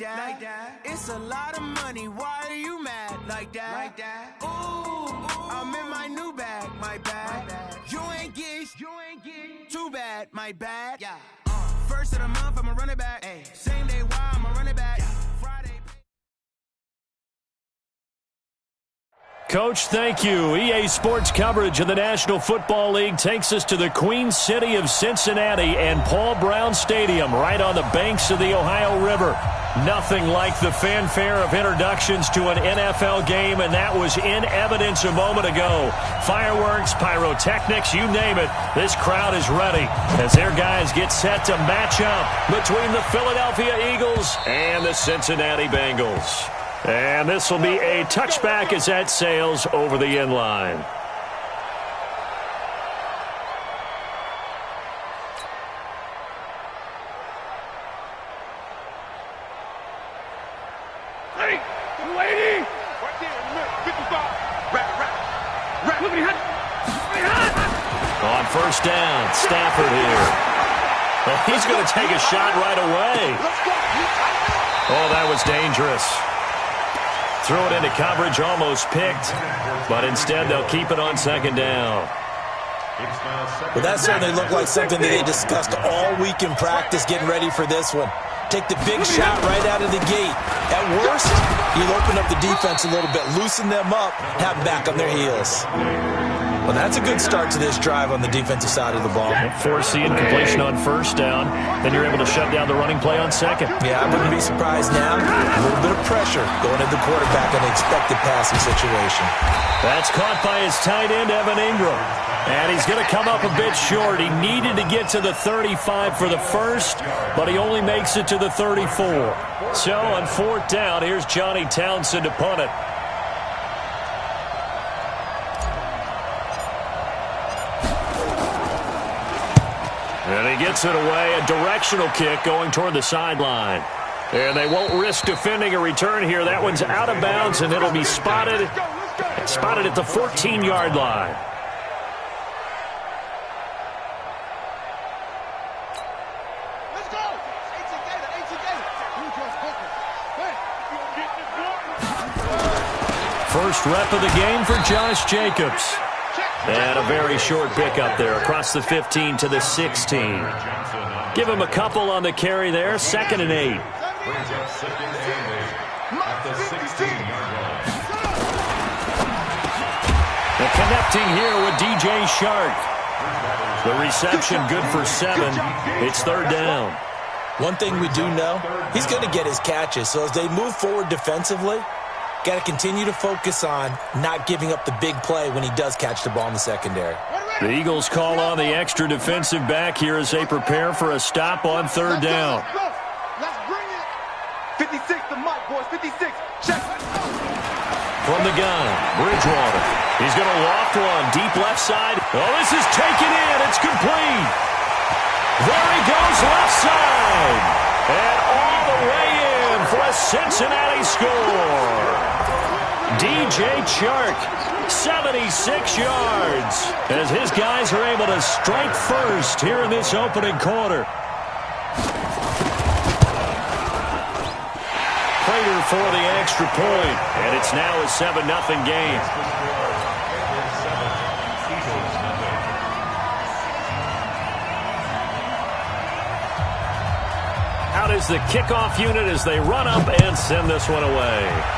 like that. It's a lot of money. Why are you mad like that? Ooh, I'm in my new bag, my bad. You ain't get too bad, my bad. Yeah. First of the month, I'ma run it back. Ay. Same day, why I'ma run it back. Friday. Coach, thank you. EA Sports coverage of the National Football League takes us to the Queen City of Cincinnati and Paul Brown Stadium right on the banks of the Ohio River. Nothing like the fanfare of introductions to an NFL game, and that was in evidence a moment ago. Fireworks, pyrotechnics, you name it. This crowd is ready as their guys get set to match up between the Philadelphia Eagles and the Cincinnati Bengals. And this will be a touchback as that sails over the end line. Lady! Right there in the middle, 55. Rap. Look behind. On first down, Stafford here. Well, he's going to take a shot right away. Oh, that was dangerous. Threw it into coverage, almost picked, but instead they'll keep it on second down. Well, that certainly looked like something that they discussed all week in practice getting ready for this one. Take the big shot right out of the gate. At worst, you'll open up the defense a little bit, loosen them up, have them back on their heels. Well, that's a good start to this drive on the defensive side of the ball. Force the incompletion on first down. Then you're able to shut down the running play on second. Yeah, I wouldn't be surprised now. A little bit of pressure going at the quarterback in an expected passing situation. That's caught by his tight end, Evan Ingram. And he's going to come up a bit short. He needed to get to the 35 for the first, but he only makes it to the 34. So on fourth down, here's Johnny Townsend to punt it. And he gets it away, a directional kick going toward the sideline. And they won't risk defending a return here. That one's out of bounds, and it'll be spotted at the 14-yard line. First rep of the game for Josh Jacobs. And a very short pickup there across the 15 to the 16. Give him a couple on the carry there. 2nd and 8. And connecting here with DJ Shark. The reception good for 7. It's 3rd down. One thing we do know, he's going to get his catches. So as they move forward defensively, got to continue to focus on not giving up the big play when he does catch the ball in the secondary. The Eagles call on the extra defensive back here as they prepare for a stop on 3rd down. Let's bring it. 56 to Mike, boys. 56. Check. From the gun, Bridgewater. He's going to loft one deep left side. Oh, this is taken in. It's complete. There he goes left side. And all the way in for a Cincinnati score. DJ Chark, 76 yards, as his guys are able to strike first here in this opening quarter. Prater for the extra point, and it's now a 7-0 game. Out is the kickoff unit as they run up and send this one away.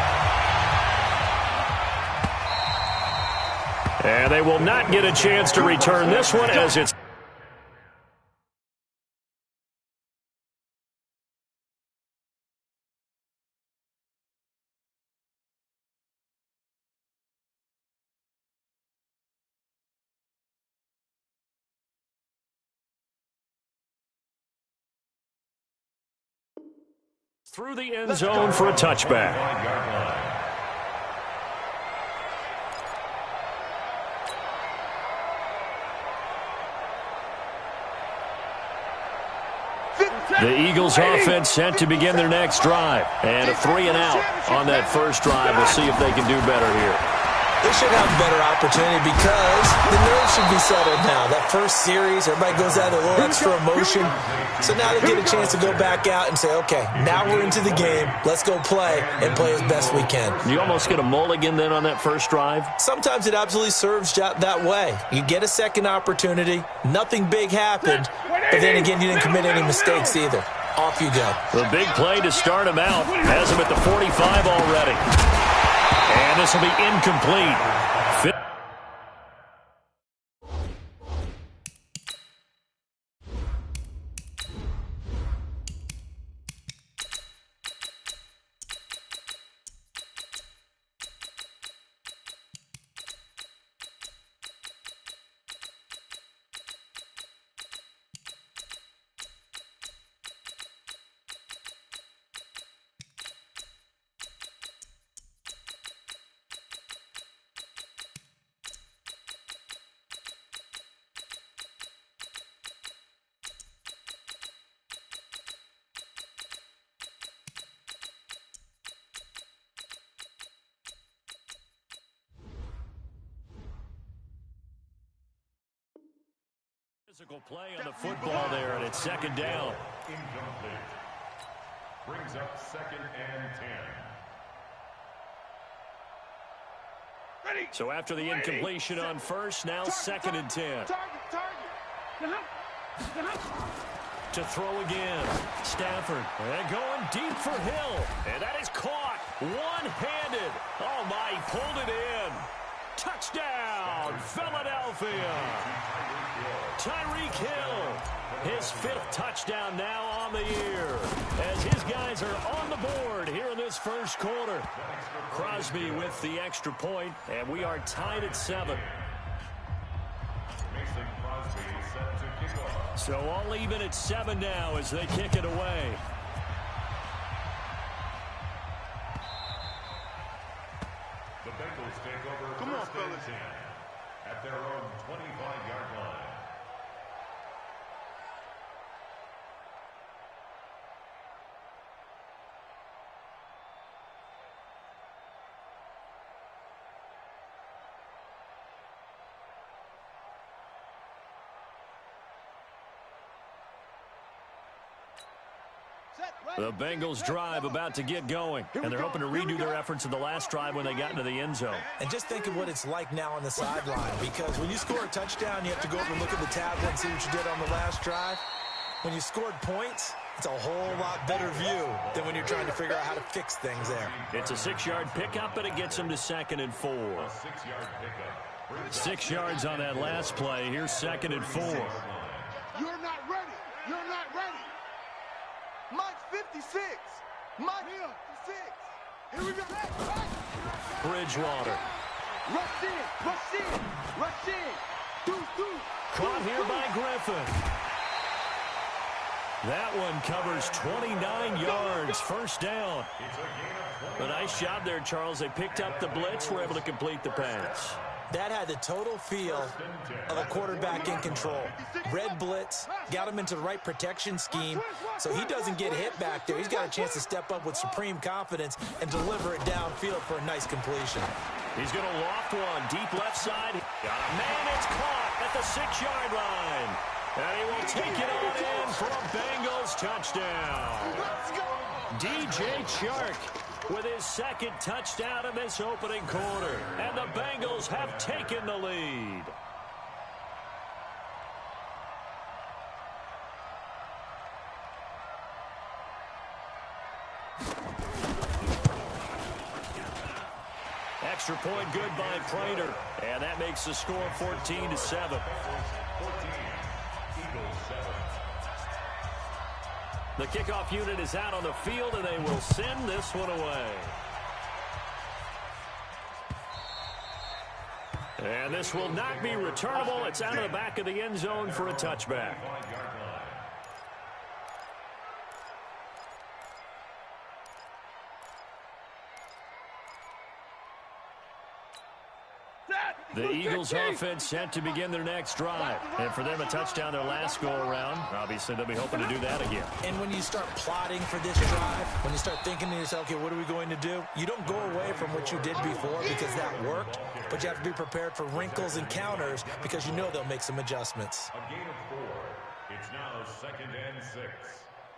And they will not get a chance to return this one as it's... through the end zone for a touchback. The Eagles offense set to begin their next drive. And a 3-and-out on that first drive. We'll see if they can do better here. They should have a better opportunity because the nerves should be settled now. That first series, everybody goes out with a little extra emotion. So now they get a chance to go back out and say, okay, now we're into the game. Let's go play and play as best we can. You almost get a mulligan then on that first drive? Sometimes it absolutely serves that way. You get a second opportunity. Nothing big happened. But then again, you didn't commit any mistakes either. Off you go. The big play to start him out has him at the 45 already. And this will be incomplete. Physical play on the football there, and it's second down. Incomplete. Brings up 2nd and 10. Ready. So after the incompletion on first, now 2nd and 10. To throw again. Stafford. And going deep for Hill. And that is caught. One-handed. Oh, my, he pulled it in. Touchdown, Philadelphia. Tyreek Hill, his 5th touchdown now on the year, as his guys are on the board here in this first quarter. Crosby with the extra point, and we are tied at 7. So all even at 7 now as they kick it away. The Bengals take over. Come on, fellas. At their own 25-yard line. The Bengals drive about to get going, and they're hoping to redo their efforts in the last drive when they got into the end zone. And just think of what it's like now on the sideline, because when you score a touchdown, you have to go over and look at the tablet and see what you did on the last drive. When you scored points, it's a whole lot better view than when you're trying to figure out how to fix things there. It's a 6-yard pickup, but it gets them to 2nd and 4. 6 yards on that last play. Here's 2nd and 4. You're not ready. You're not ready. Mike 56. Mike 56. Here we go. Bridgewater. Rush in. Rush in. Rush in. Caught here by Griffin. That one covers 29 yards. First down. A nice job there, Charles. They picked up the blitz, were able to complete the pass. That had the total feel of a quarterback in control. Red blitz, got him into the right protection scheme, so he doesn't get hit back there. He's got a chance to step up with supreme confidence and deliver it downfield for a nice completion. He's going to loft one, deep left side. Got a man, it's caught at the 6-yard line. And he will take it on in for a Bengals touchdown. DJ Chark with his 2nd touchdown in this opening quarter. And the Bengals have taken the lead. Extra point good by Prater. And that makes the score 14-7. The kickoff unit is out on the field, and they will send this one away. And this will not be returnable. It's out of the back of the end zone for a touchback. The Eagles offense set to begin their next drive. And for them, a touchdown their last go-around. Obviously, they'll be hoping to do that again. And when you start plotting for this drive, when you start thinking to yourself, okay, what are we going to do? You don't go away from what you did before because that worked, but you have to be prepared for wrinkles and counters because you know they'll make some adjustments. A gain of 4. It's now 2nd and 6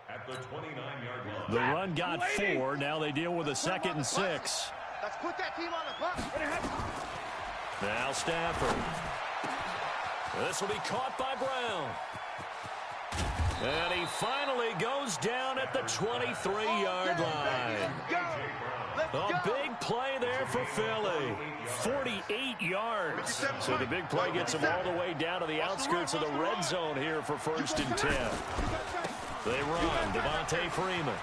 at the 29-yard line. The run got 4. Now they deal with a 2nd and 6. Let's put that team on the clock. Now Stafford. This will be caught by Brown. And he finally goes down at the 23-yard line. A big play there for Philly. 48 yards. So the big play gets him all the way down to the outskirts of the red zone here for 1st and 10. They run. Devontae Freeman.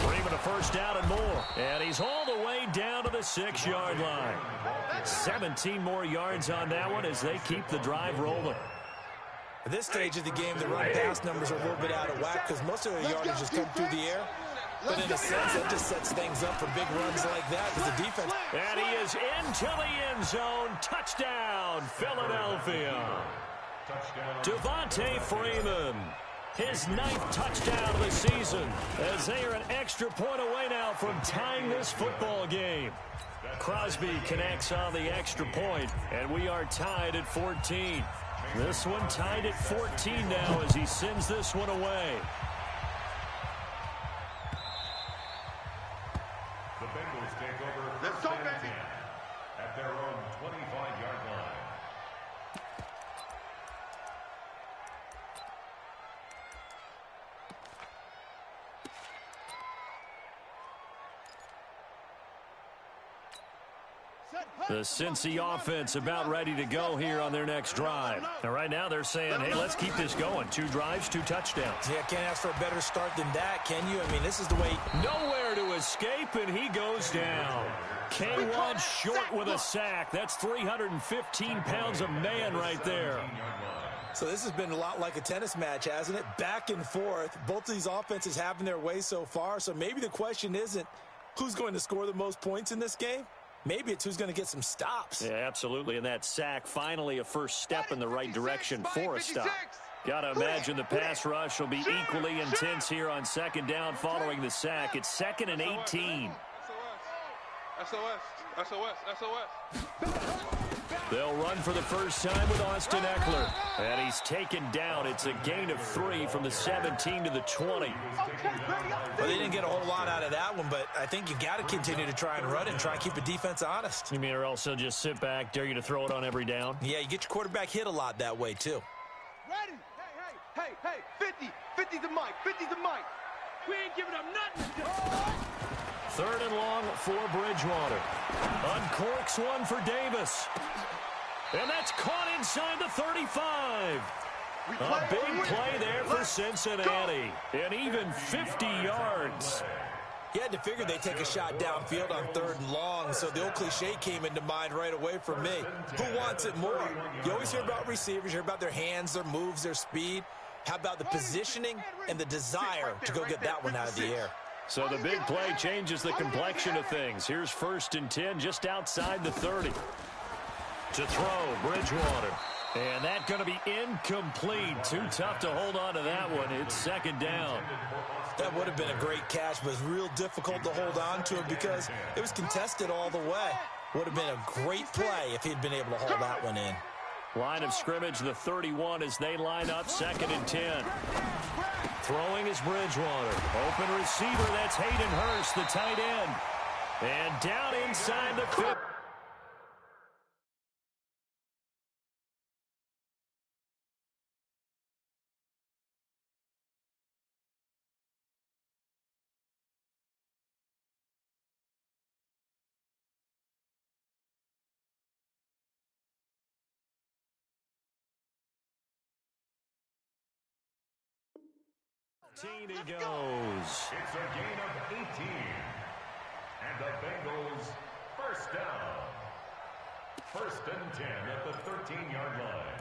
Freeman a first down and more. And he's all the way down to the 6-yard line. 17 more yards on that one as they keep the drive rolling. At this stage of the game, the run-pass numbers are a little bit out of whack because most of the yardage just come through the air. But in a sense, that just sets things up for big runs like that because the defense... And he is into the end zone. Touchdown, Philadelphia. Devontae Freeman. His 9th touchdown of the season as they are an extra point away now from tying this football game. Crosby connects on the extra point, and we are tied at 14. This one tied at 14 now as he sends this one away. The Bengals take over 1st and 10 at their own 25-yard line. The Cincy offense about ready to go here on their next drive. And right now they're saying, hey, let's keep this going. 2 drives, 2 touchdowns. Yeah, can't ask for a better start than that, can you? I mean, this is the way... Nowhere to escape, and he goes down. K1 short with a sack. That's 315 pounds of man right there. So this has been a lot like a tennis match, hasn't it? Back and forth. Both of these offenses having their way so far. So maybe the question isn't who's going to score the most points in this game. Maybe it's who's going to get some stops. Yeah, absolutely. And that sack, finally a first step in the right direction for a stop. Got to imagine the pass rush will be equally intense here on 2nd down following the sack. It's 2nd and 18. SOS. They'll run for the first time with Austin Eckler. And he's taken down. It's a gain of 3 from the 17 to the 20. Well, they didn't get a whole lot out of that one, but I think you got to continue to try and run it and try and keep the defense honest. You mean or else they'll just sit back, dare you to throw it on every down? Yeah, you get your quarterback hit a lot that way, too. Ready? Hey, 50. 50's the mic. 50's the mic. We ain't giving up nothing. 3rd and long for Bridgewater. Uncorks one for Davis. And that's caught inside the 35. A big play there for Cincinnati. And even 50 yards. You had to figure they'd take a shot downfield on 3rd and long, so the old cliche came into mind right away for me. Who wants it more? You always hear about receivers, you hear about their hands, their moves, their speed. How about the positioning and the desire to go get that one out of the air? So the big play changes the complexion of things. Here's 1st and 10 just outside the 30. To throw, Bridgewater. And that's going to be incomplete. Too tough to hold on to that one. It's 2nd down. That would have been a great catch, but real difficult to hold on to it because it was contested all the way. Would have been a great play if he'd been able to hold that one in. Line of scrimmage, the 31 as they line up 2nd and 10. Throwing is Bridgewater. Open receiver, that's Hayden Hurst, the tight end. And down inside the 50. He goes. It's a gain of 18. And the Bengals first down. 1st and 10 at the 13-yard line.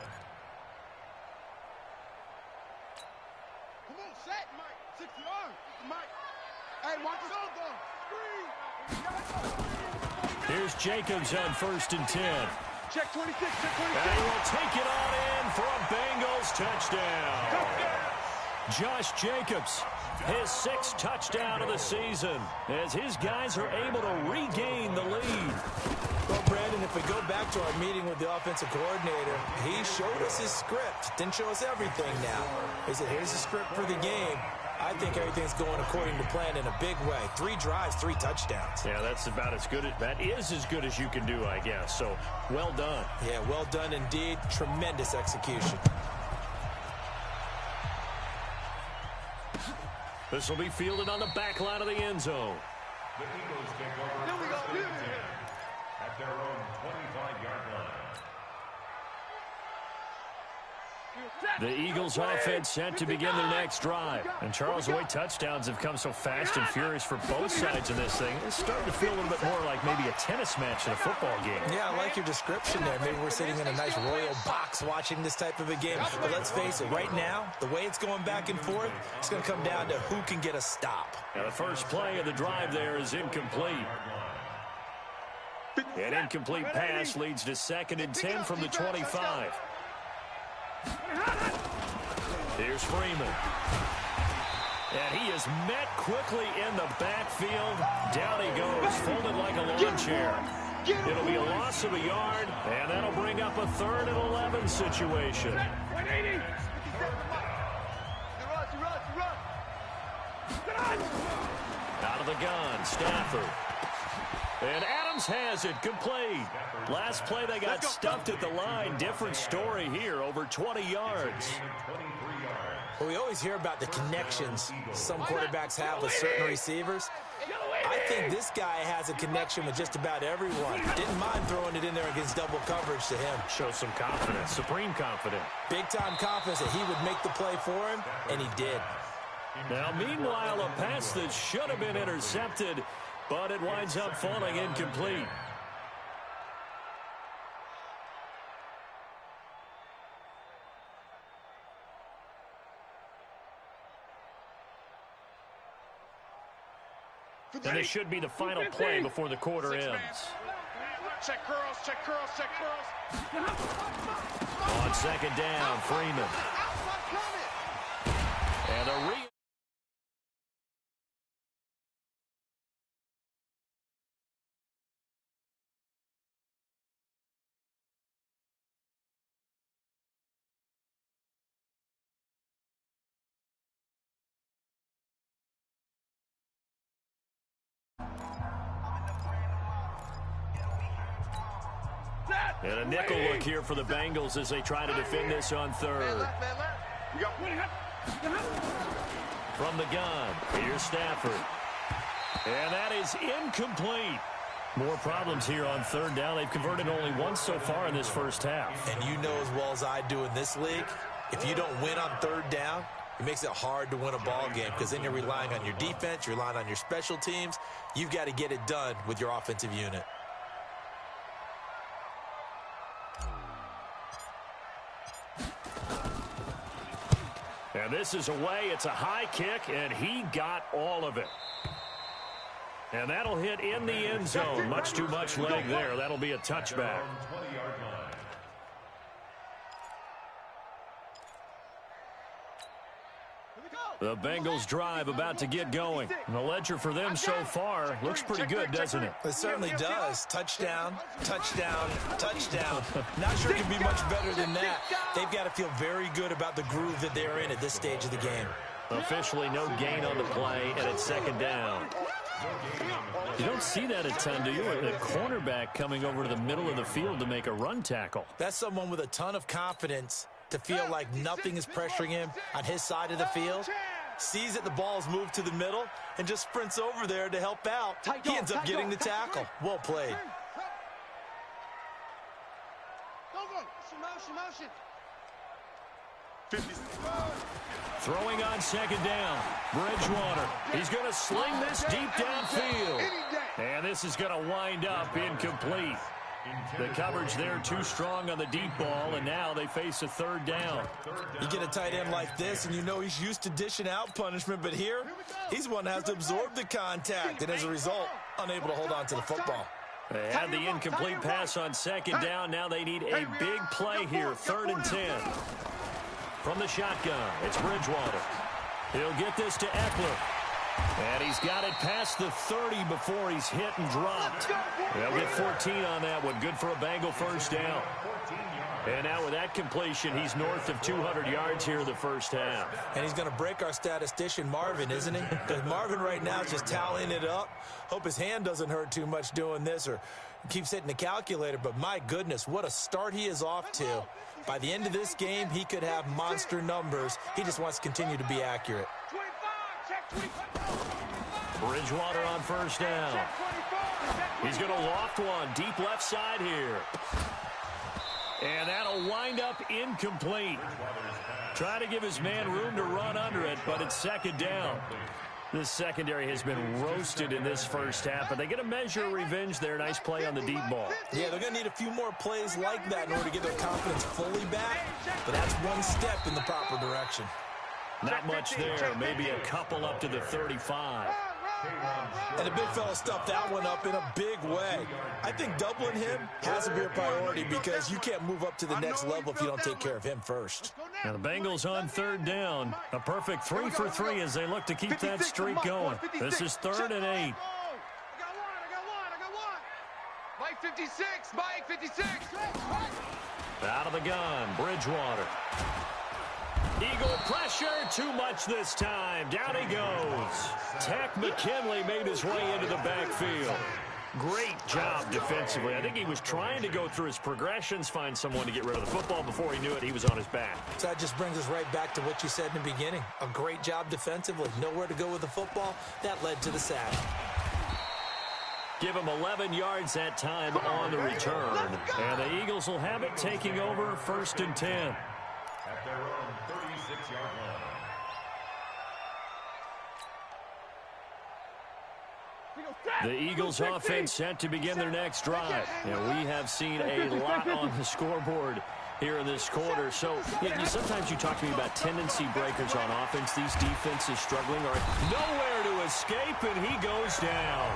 Come on, set, Mike. 6 yards. Mike. Hey, watch the go. Here's Jacobs on 1st and 10. Check 26, check 26. And he will take it on in for a Bengals touchdown. Josh Jacobs, his 6th touchdown of the season, as his guys are able to regain the lead. Well, Brandon, if we go back to our meeting with the offensive coordinator, he showed us his script. Didn't show us everything now. He said, here's the script for the game. I think everything's going according to plan in a big way. 3 drives, 3 touchdowns. Yeah, that's about as good. That is as good as you can do, I guess. So, well done. Yeah, well done indeed. Tremendous execution. This will be fielded on the back line of the end zone. The Eagles take over first and 10 at their own 25-yard line. The Eagles offense set to begin their next drive. And Charles, the way touchdowns have come so fast and furious for both sides of this thing, it's starting to feel a little bit more like maybe a tennis match in a football game. Yeah, I like your description there. Maybe we're sitting in a nice royal box watching this type of a game. But let's face it, right now, the way it's going back and forth, it's going to come down to who can get a stop. Now, the first play of the drive there is incomplete. An incomplete pass leads to 2nd and 10 from the 25. Here's Freeman. And he is met quickly in the backfield. Down he goes, folded like a lawn chair. It'll be a loss of a yard, and that'll bring up a 3rd and 11 situation. Out of the gun, Stafford. And Adams has it, complete. Last play they got stuffed at the line. Different story here, over 20 yards. Well, we always hear about the connections some quarterbacks have with certain receivers. I think this guy has a connection with just about everyone. Didn't mind throwing it in there against double coverage to him. Show some confidence, supreme confidence. Big-time confidence that he would make the play for him, and he did. Now, meanwhile, a pass that should have been intercepted, but it winds up falling incomplete. And this should be the final play before the quarter ends. Check curls, check curls, check curls. On 2nd down, Freeman. And a And a nickel look here for the Bengals as they try to defend this on 3rd. From the gun, here's Stafford. And that is incomplete. More problems here on 3rd down. They've converted only once so far in this first half. And you know as well as I do in this league, if you don't win on 3rd down, it makes it hard to win a ball game because then you're relying on your defense, you're relying on your special teams. You've got to get it done with your offensive unit. And this is away. It's a high kick, and he got all of it. And that'll hit in the end zone. Much too much leg there. That'll be a touchback. The Bengals drive about to get going. And the ledger for them so far looks pretty good, doesn't it? It certainly does. Touchdown, touchdown, touchdown. Not sure it can be much better than that. They've got to feel very good about the groove that they're in at this stage of the game. Officially no gain on the play, and it's 2nd down. You don't see that a ton, do you? A cornerback coming over to the middle of the field to make a run tackle. That's someone with a ton of confidence to feel like nothing is pressuring him on his side of the field. Sees that the ball's moved to the middle and just sprints over there to help out. He ends up getting the tackle. Well played. Throwing on 2nd down. Bridgewater. He's going to sling this deep downfield. And this is going to wind up incomplete. The coverage there too strong on the deep ball, and now they face a 3rd down. You get a tight end like this, and you know he's used to dishing out punishment, but here, he's one that has to absorb the contact, and as a result, unable to hold on to the football. They had the incomplete pass on second down. Now they need a big play here, 3rd and 10. From the shotgun, it's Bridgewater. He'll get this to Eckler. And he's got it past the 30 before he's hit and dropped. They'll get 14 on that one. Good for a Bengal first down. And now with that completion, he's north of 200 yards here in the first half. And he's going to break our statistician Marvin, isn't he? Because Marvin right now is just tallying it up. Hope his hand doesn't hurt too much doing this or keeps hitting the calculator. But my goodness, what a start he is off to. By the end of this game, he could have monster numbers. He just wants to continue to be accurate. Bridgewater on first down. He's going to loft one deep left side here. And that'll wind up incomplete. Try to give his man room to run under it, but it's second down. This secondary has been roasted in this first half, but they get a measure of revenge there. Nice play on the deep ball. Yeah, they're going to need a few more plays like that in order to get their confidence fully back, but that's one step in the proper direction. Not much there. Maybe a couple up to the 35. And the big fella stuffed that one up in a big way. I think doubling him has to be a priority because you can't move up to the next level if you don't take care of him first. Now the Bengals on 3rd down. A perfect 3 for 3 as they look to keep that streak going. This is 3rd and 8. I got one. Mike 56, Mike 56. Out of the gun, Bridgewater. Eagle pressure, too much this time. Down he goes. Tech McKinley made his way into the backfield. Great job defensively. I think he was trying to go through his progressions, find someone to get rid of the football. Before he knew it, he was on his back. So that just brings us right back to what you said in the beginning. A great job defensively. Nowhere to go with the football. That led to the sack. Give him 11 yards that time on the return. And the Eagles will have it taking over 1st and 10. At their own 36-yard line. The Eagles offense set to begin their next drive. And we have seen a lot on the scoreboard here in this quarter. So sometimes you talk to me about tendency breakers on offense. These defenses struggling are nowhere to escape, and he goes down.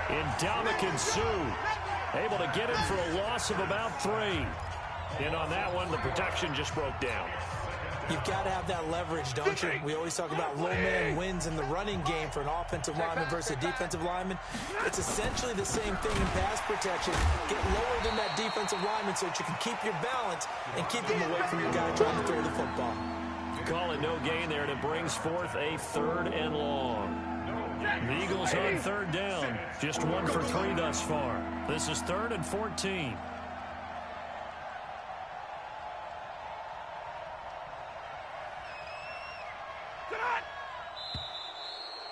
Ndamukong Suh able to get him for a loss of about 3. And on that one, the protection just broke down. You've got to have that leverage, don't you? We always talk about low man wins in the running game for an offensive lineman versus a defensive lineman. It's essentially the same thing in pass protection. Get lower than that defensive lineman so that you can keep your balance and keep him away from your guy trying to throw the football. Call it no gain there, and it brings forth a 3rd and long. The Eagles on 3rd down. Just 1 for 3 thus far. This is 3rd and 14.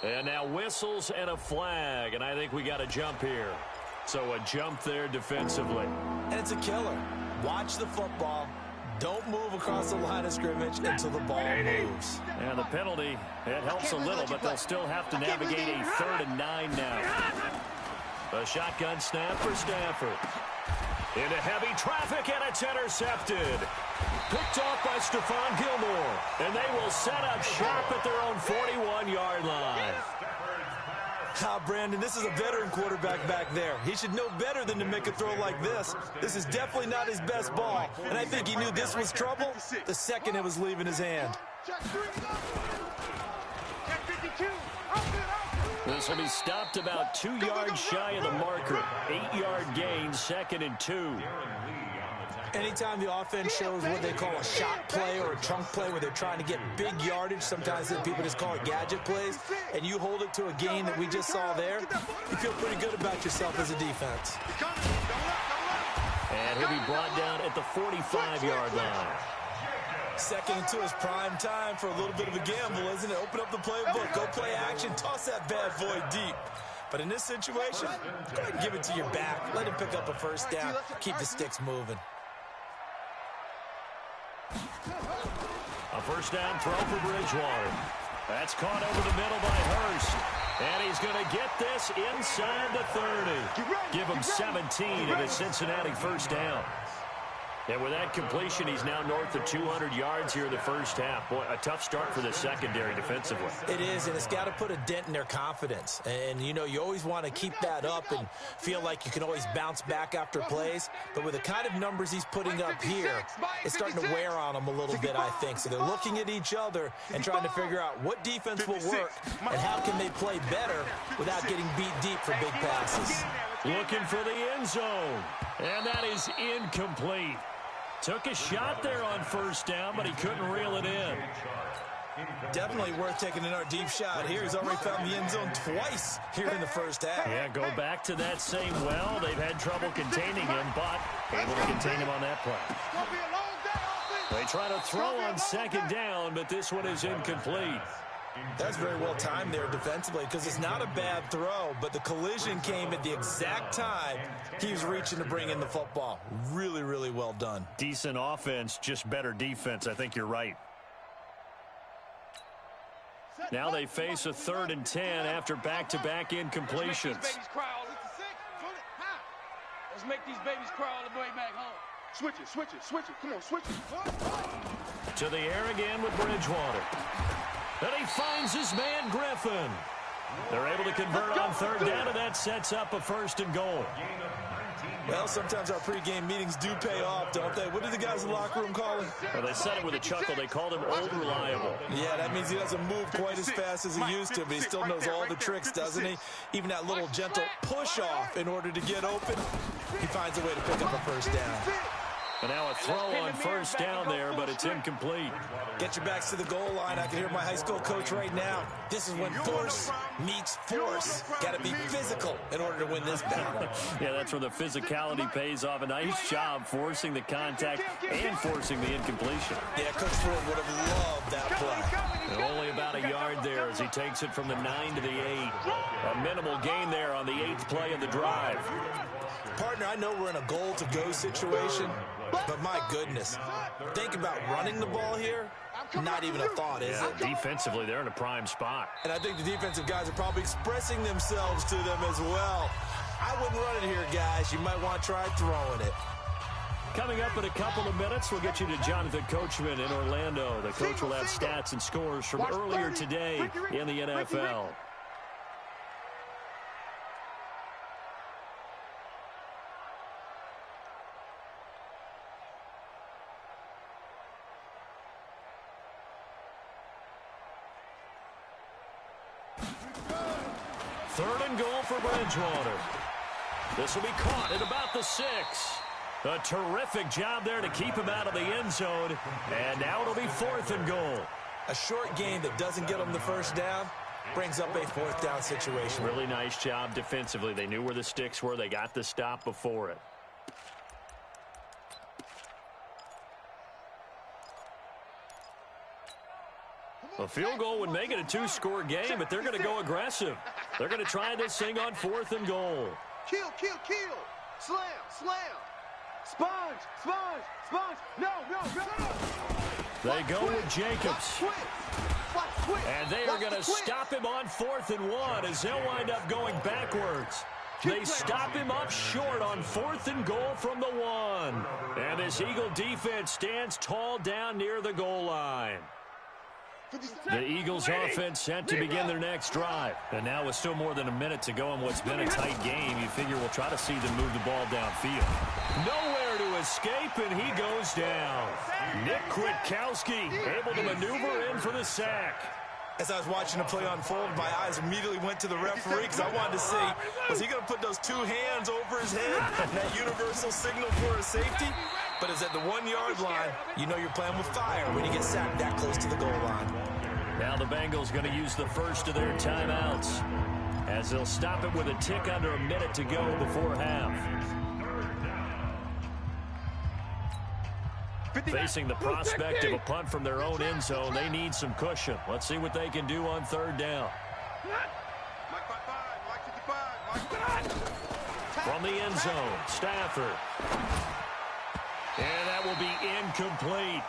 And now whistles and a flag, and I think we got a jump here. So a jump there defensively. And it's a killer. Watch the football. Don't move across the line of scrimmage until the ball moves. And the penalty, it helps a little, but they'll still have to navigate a 3rd and 9 now. A shotgun snap for Stafford. Into heavy traffic, and it's intercepted. Picked off by Stephon Gilmore. And they will set up shop at their own 41-yard line. Brandon, this is a veteran quarterback back there. He should know better than to make a throw like this. This is definitely not his best ball. And I think he knew this was trouble the second it was leaving his hand. This will be stopped about 2 yards shy of the marker. 8-yard gain, 2nd and 2. Anytime the offense shows what they call a shot play or a chunk play where they're trying to get big yardage, sometimes people just call it gadget plays, and you hold it to a gain that we just saw there, you feel pretty good about yourself as a defense. And he'll be brought down at the 45-yard line. 2nd and 2 is prime time for a little bit of a gamble, isn't it? Open up the playbook, go play action, toss that bad boy deep. But in this situation, go ahead and give it to your back. Let him pick up a 1st down, keep the sticks moving. A 1st down throw for Bridgewater. That's caught over the middle by Hurst. And he's going to get this inside the 30. Give him 17 in a Cincinnati 1st down. And with that completion, he's now north of 200 yards here in the first half. Boy, a tough start for the secondary defensively. It is, and it's got to put a dent in their confidence. And, you know, you always want to keep that up and feel like you can always bounce back after plays. But with the kind of numbers he's putting up here, it's starting to wear on them a little bit, I think. So they're looking at each other and trying to figure out what defense will work and how can they play better without getting beat deep for big passes. Looking for the end zone. And that is incomplete. Took a shot there on first down, but he couldn't reel it in. Definitely worth taking another deep shot here. He's already found the end zone twice here in the first half. Yeah, go back to that same well. They've had trouble containing him, but able to contain him on that play. They try to throw on second down, but this one is incomplete. That's very well timed there defensively because it's not a bad throw, but the collision came at the exact time he was reaching to bring in the football. Really, really well done. Decent offense, just better defense. I think you're right. Now they face a 3rd and 10 after back-to-back incompletions. Let's make these babies cry all the way back home. Switch it, switch it, switch it. Come on, switch it. To the air again with Bridgewater. And he finds his man, Griffin. They're able to convert on 3rd down, and that sets up a 1st and goal. Well, sometimes our pregame meetings do pay off, don't they? What did the guys in the locker room call him? Well, they said it with a chuckle. They called him Old Reliable. Yeah, that means he doesn't move quite as fast as he used to, but he still knows all the tricks, doesn't he? Even that little gentle push-off in order to get open, he finds a way to pick up a 1st down. And now a throw on 1st down there, but it's incomplete. Get your backs to the goal line. I can hear my high school coach right now. This is when force meets force. Got to be physical in order to win this battle. Yeah, that's where the physicality pays off. A nice job forcing the contact and forcing the incompletion. Yeah, Coach Ford would have loved that play. And only about a yard there as he takes it from the 9 to the 8. A minimal gain there on the 8th play of the drive. Partner, I know we're in a goal-to-go situation, but my goodness, think about running the ball here. Not even a thought, is it? Defensively, they're in a prime spot. And I think the defensive guys are probably expressing themselves to them as well. I wouldn't run it here, guys. You might want to try throwing it. Coming up in a couple of minutes, we'll get you to Jonathan Coachman in Orlando. The coach will have stats and scores from earlier today in the NFL. Third and goal for Bridgewater. This will be caught at about the 6. A terrific job there to keep him out of the end zone. And now it'll be 4th and goal. A short gain that doesn't get them the 1st down brings up a 4th down situation. Really nice job defensively. They knew where the sticks were. They got the stop before it. A field goal would make it a 2-score game, but they're going to go aggressive. They're going to try this thing on 4th and goal. Kill, kill, kill. Slam, slam. Sponge, sponge, sponge. No, no, no. They go with Jacobs. And they are going to stop him on 4th and 1 as they'll wind up going backwards. They stop him up short on 4th and goal from the 1. And this Eagle defense stands tall down near the goal line. The Eagles offense set to begin their next drive. And now with still more than a minute to go in what's been a tight game, you figure we'll try to see them move the ball downfield. Nowhere to escape, and he goes down. Nick Kwiatkowski able to maneuver in for the sack. As I was watching the play unfold, my eyes immediately went to the referee because I wanted to see, was he going to put those 2 hands over his head, that universal signal for a safety? But it's at the 1-yard line. You know you're playing with fire when you get sacked that close to the goal line. Now the Bengals going to use the first of their timeouts as they'll stop it with a tick under a minute to go before half. Facing the prospect of a punt from their own end zone, they need some cushion. Let's see what they can do on 3rd down. From the end zone, Stafford. And that will be incomplete.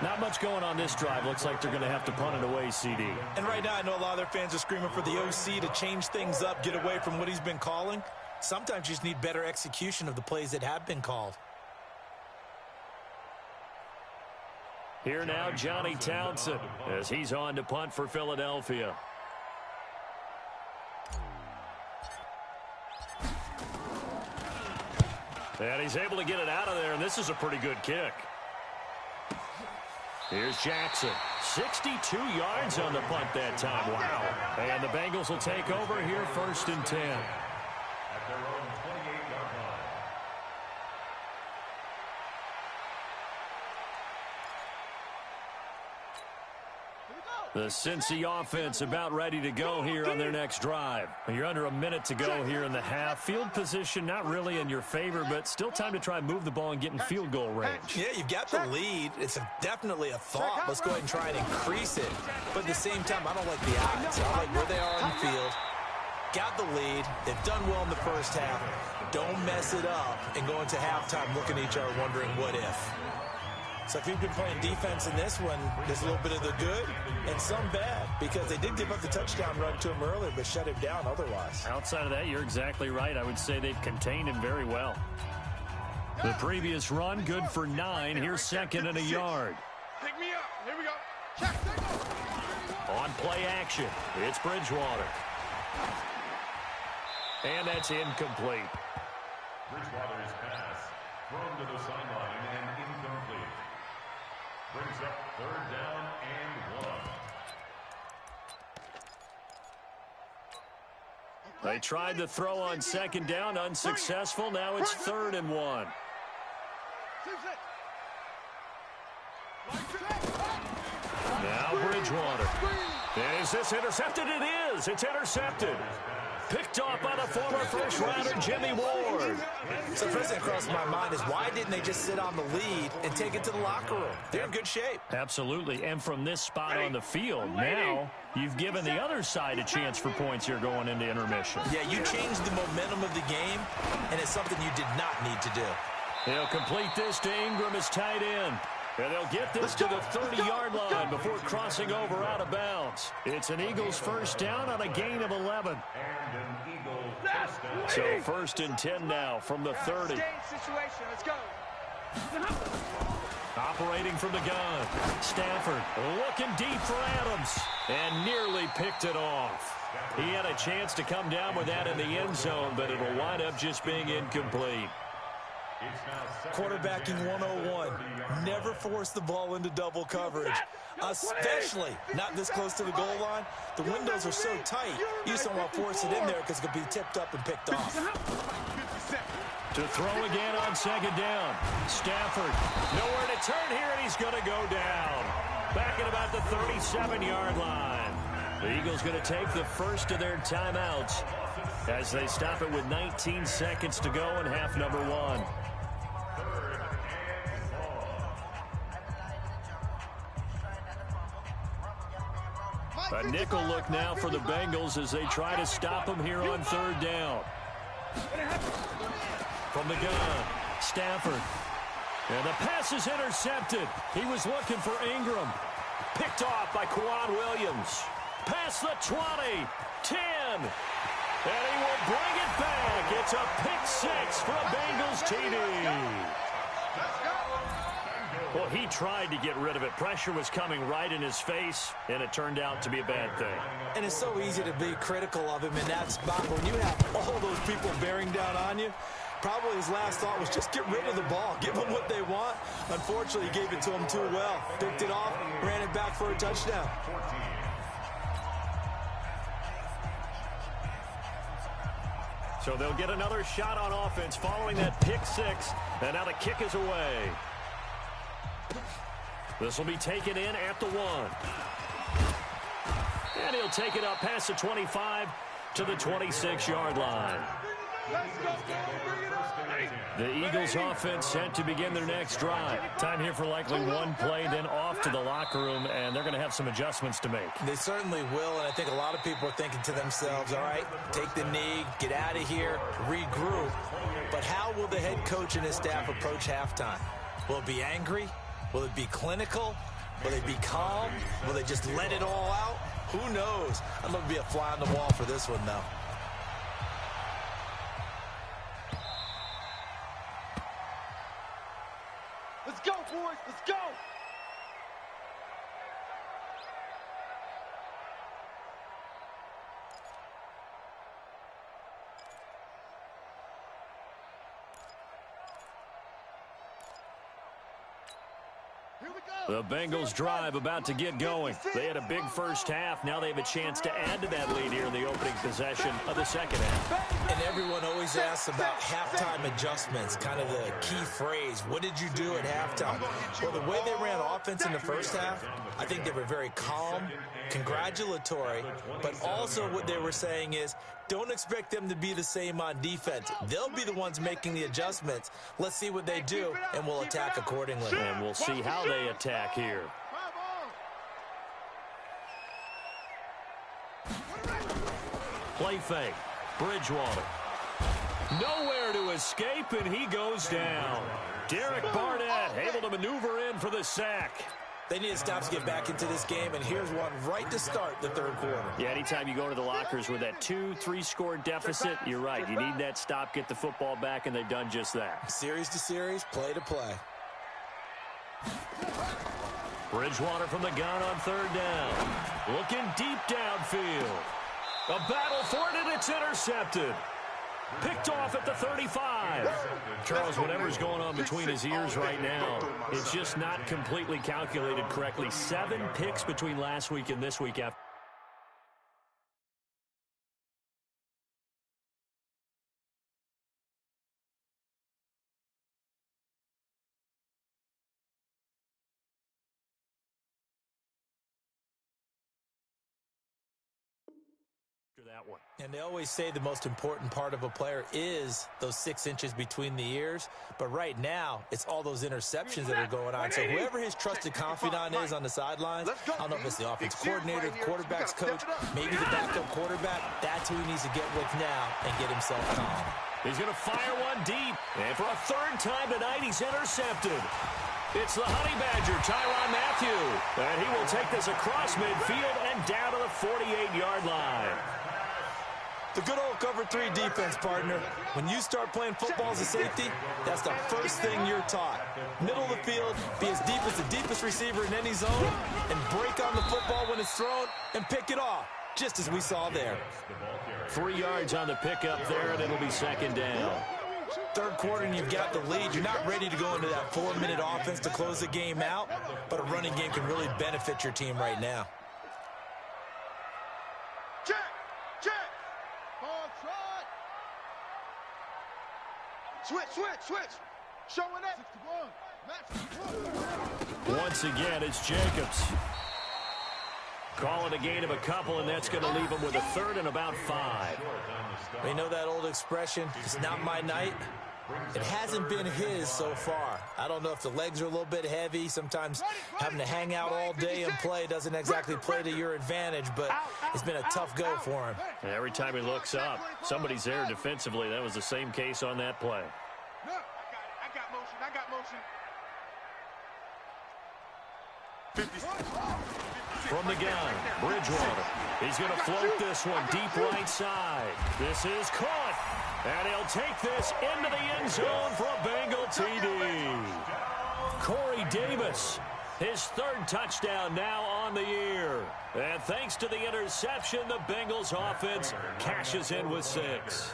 Not much going on this drive. Looks like they're going to have to punt it away, CD. And right now, I know a lot of their fans are screaming for the OC to change things up, get away from what he's been calling. Sometimes you just need better execution of the plays that have been called. Here now, Johnny Townsend, as he's on to punt for Philadelphia. And he's able to get it out of there, and this is a pretty good kick. Here's Jackson. 62 yards on the punt that time. Wow. And the Bengals will take over here, 1st and 10. At their own 28-yard line. The Cincy offense about ready to go here on their next drive. You're under a minute to go here in the half. Field position not really in your favor, but still time to try and move the ball and get in field goal range. Yeah, you've got the lead. It's definitely a thought. Let's go ahead and try and increase it. But at the same time, I don't like the odds. I like where they are on the field. Got the lead. They've done well in the first half. Don't mess it up and go into halftime looking at each other wondering what if. So if you've been playing defense in this one, there's a little bit of the good and some bad, because they did give up the touchdown run to him earlier, but shut him down otherwise. Outside of that, you're exactly right. I would say they've contained him very well. The previous run, good for 9. Here's 2nd and a yard. Pick me up. Here we go. Check. On play action, it's Bridgewater. And that's incomplete. Bridgewater's pass thrown to the sideline and incomplete. Brings up 3rd down and 1. They tried to throw on 2nd down, unsuccessful. Now it's 3rd and 1. Now Bridgewater. Is this intercepted? It is. It's intercepted. Picked off by the former first-rounder Jimmy Ward. So the first thing that crossed my mind is, why didn't they just sit on the lead and take it to the locker room? They're in good shape. Absolutely. And from this spot on the field, now you've given the other side a chance for points here going into intermission. Yeah, you changed the momentum of the game, and it's something you did not need to do. They'll complete this to Ingram as tight end. And they'll get this to the 30-yard line before crossing over out of bounds. It's an Eagles 1st down on a gain of 11. And an Eagle 1st down. So 1st and 10 now from the 30. Situation. Let's go. Operating from the gun. Stafford looking deep for Adams. And nearly picked it off. He had a chance to come down with that in the end zone, but it'll wind up just being incomplete. Quarterbacking 101. Never force the ball into double coverage, especially not this close to the goal line. The windows are so tight, you just don't want to force it in there because it could be tipped up and picked off. To throw again on 2nd down. Stafford nowhere to turn here, and he's going to go down. Back at about the 37-yard line. The Eagles going to take the first of their timeouts as they stop it with 19 seconds to go in half number 1. A nickel look now for the Bengals as they try to stop him here on 3rd down. From the gun, Stafford. And the pass is intercepted. He was looking for Ingram. Picked off by Quan Williams. Past the 20, 10. And he will bring it back. It's a pick 6 for a Bengals TD. Well, he tried to get rid of it. Pressure was coming right in his face, and it turned out to be a bad thing. And it's so easy to be critical of him in that spot when you have all those people bearing down on you. Probably his last thought was just get rid of the ball. Give them what they want. Unfortunately, he gave it to them too well. Picked it off, ran it back for a touchdown. So they'll get another shot on offense following that pick 6. And now the kick is away. This will be taken in at the 1. And he'll take it up past the 25 to the 26-yard line. The Eagles offense set to begin their next drive. Time here for likely one play, then off to the locker room, and they're going to have some adjustments to make. They certainly will, and I think a lot of people are thinking to themselves, all right, take the knee, get out of here, regroup. But how will the head coach and his staff approach halftime? Will it be angry? Will it be clinical? Will they be calm? Will they just let it all out? Who knows? I'd love to be a fly on the wall for this one, though. Let's go, boys. Let's go. The Bengals drive about to get going. They had a big first half. Now they have a chance to add to that lead here in the opening possession of the second half. And everyone always asks about halftime adjustments, kind of the key phrase. What did you do at halftime? Well, the way they ran offense in the first half, I think they were very calm, congratulatory, but also what they were saying is, don't expect them to be the same on defense. They'll be the ones making the adjustments. Let's see what they do, and we'll attack accordingly. And we'll see how they attack here. Play fake. Bridgewater. Nowhere to escape, and he goes down. Derek Barnett able to maneuver in for the sack. They need to stop to get back into this game, and here's one right to start the third quarter. Yeah, anytime you go to the lockers with that 2-3 score deficit, you're right. You need that stop, get the football back, and they've done just that. Series to series, play to play. Bridgewater from the gun on third down. Looking deep downfield. A battle for it, and it's intercepted. Picked off at the 35. Charles, whatever's going on between his ears right now, it's just not completely calculated correctly. 7 picks between last week and this week after. That one. And they always say the most important part of a player is those 6 inches between the ears. But right now, it's all those interceptions that are going on. So whoever his trusted confidant is on the sidelines, I don't know if it's the offense coordinator, the quarterback's coach, maybe the backup quarterback, that's who he needs to get with now and get himself calm. He's going to fire one deep. And for a third time tonight, he's intercepted. It's the Honey Badger, Tyrann Mathieu. And he will take this across midfield and down to the 48-yard line. The good old cover 3 defense, partner. When you start playing football as a safety, that's the first thing you're taught. Middle of the field, be as deep as the deepest receiver in any zone, and break on the football when it's thrown and pick it off, just as we saw there. 3 yards on the pickup there, and it'll be second down. Third quarter, and you've got the lead. You're not ready to go into that 4-minute offense to close the game out, but a running game can really benefit your team right now. Switch. Showing it. Once again, it's Jacobs. Call it a gain of a couple, and that's going to leave him with a third and about 5. We know that old expression, it's not my night. It hasn't been his so far. I don't know if the legs are a little bit heavy. Sometimes having to hang out all day and play doesn't exactly play to your advantage, but it's been a tough go for him. And every time he looks up, somebody's there defensively. That was the same case on that play. I got motion. From the gun, Bridgewater. He's going to float this one deep right side. This is caught. And he'll take this into the end zone for a Bengal TD. Corey Davis, his 3rd touchdown now on the year. And thanks to the interception, the Bengals offense cashes in with 6.